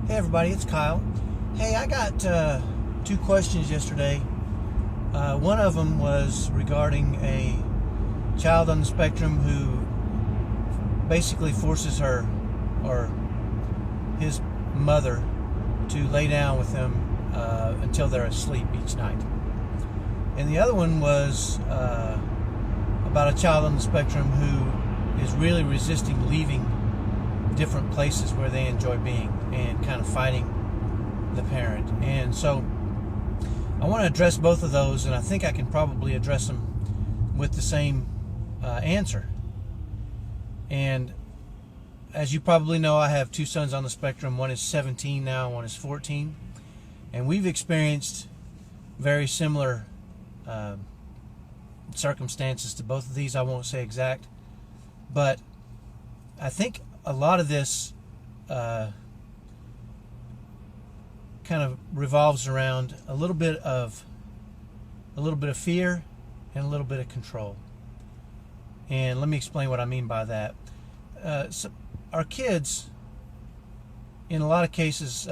Hey everybody, it's Kyle. Hey, I got two questions yesterday. One of them was regarding a child on the spectrum who basically forces her or his mother to lay down with them until they're asleep each night. And the other one was about a child on the spectrum who is really resisting leaving different places where they enjoy being and kind of fighting the parent. And so I want to address both of those, and I think I can probably address them with the same answer. And as you probably know, I have two sons on the spectrum. One is 17 now, one is 14. And we've experienced very similar circumstances to both of these. I won't say exact, but I think a lot of this kind of revolves around a little bit of fear and a little bit of control. And let me explain what I mean by that. So our kids, in a lot of cases,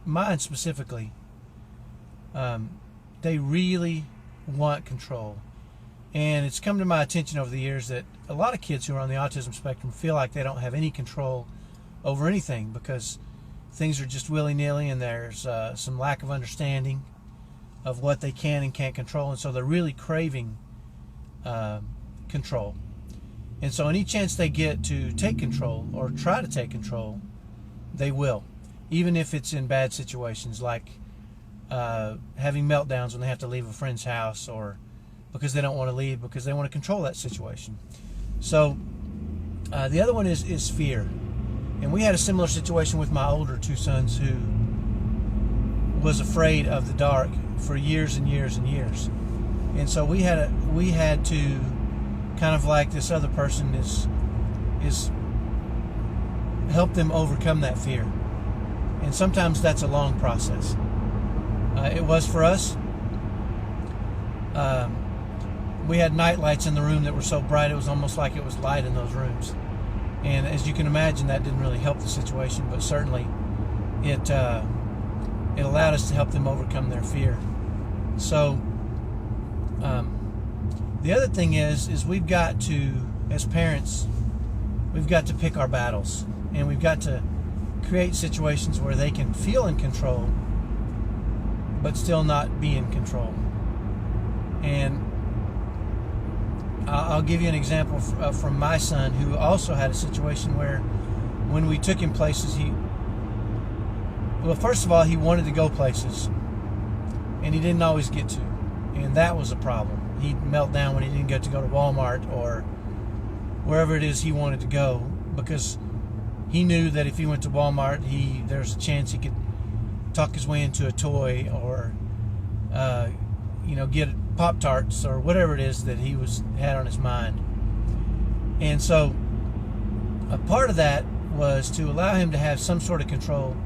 mine specifically, they really want control. And it's come to my attention over the years that a lot of kids who are on the autism spectrum feel like they don't have any control over anything because things are just willy-nilly, and there's some lack of understanding of what they can and can't control, and so they're really craving control. And so any chance they get to take control or try to take control, they will, even if it's in bad situations like having meltdowns when they have to leave a friend's house, or because they don't want to leave because they want to control that situation. So the other one is fear. And we had a similar situation with my older two sons, who was afraid of the dark for years and years and years. And so we had to kind of, like this other person is help them overcome that fear. And sometimes that's a long process. It was for us. We had night lights in the room that were so bright it was almost like it was light in those rooms. And as you can imagine, that didn't really help the situation, but certainly it allowed us to help them overcome their fear. So the other thing is we've got to, as parents, we've got to pick our battles, and we've got to create situations where they can feel in control but still not be in control. And I'll give you an example from my son, who also had a situation where when we took him places, first of all, he wanted to go places, and he didn't always get to. And that was a problem. He'd melt down when he didn't get to go to Walmart or wherever it is he wanted to go, because he knew that if he went to Walmart, there's a chance he could talk his way into a toy, or get Pop-Tarts or whatever it is that he had on his mind. And so a part of that was to allow him to have some sort of control,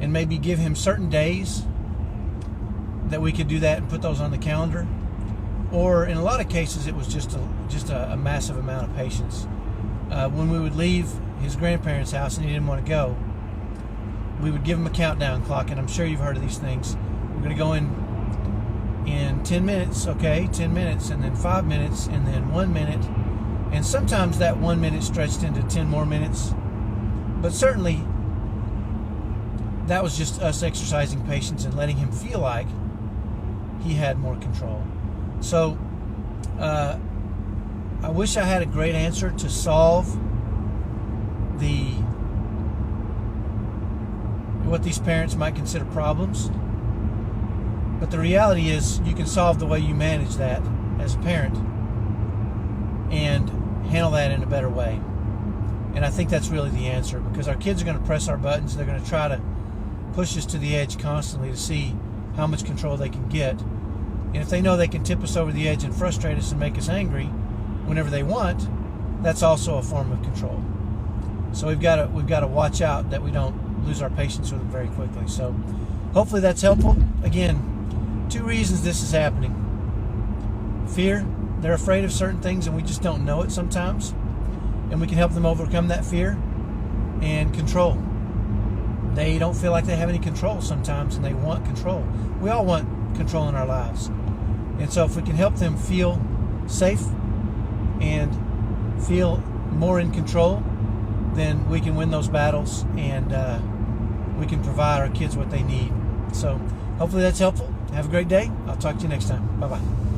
and maybe give him certain days that we could do that and put those on the calendar. Or in a lot of cases, it was just a massive amount of patience. When we would leave his grandparents' house and he didn't want to go, we would give him a countdown clock, and I'm sure you've heard of these things. We're going to go in 10 minutes, okay, 10 minutes, and then 5 minutes, and then 1 minute. And sometimes that 1 minute stretched into 10 more minutes. But certainly, that was just us exercising patience and letting him feel like he had more control. So, I wish I had a great answer to solve what these parents might consider problems. But the reality is, you can solve the way you manage that as a parent and handle that in a better way. And I think that's really the answer, because our kids are going to press our buttons. They're going to try to push us to the edge constantly to see how much control they can get. And if they know they can tip us over the edge and frustrate us and make us angry whenever they want, that's also a form of control. So we've got to watch out that we don't lose our patience with them very quickly. So hopefully that's helpful. Again, two reasons this is happening. Fear. They're afraid of certain things, and we just don't know it sometimes. And we can help them overcome that fear. And control. they don't feel like they have any control sometimes, and they want control. We all want control in our lives. And so if we can help them feel safe and feel more in control, then we can win those battles, and we can provide our kids what they need. So hopefully that's helpful. Have a great day. I'll talk to you next time. Bye-bye.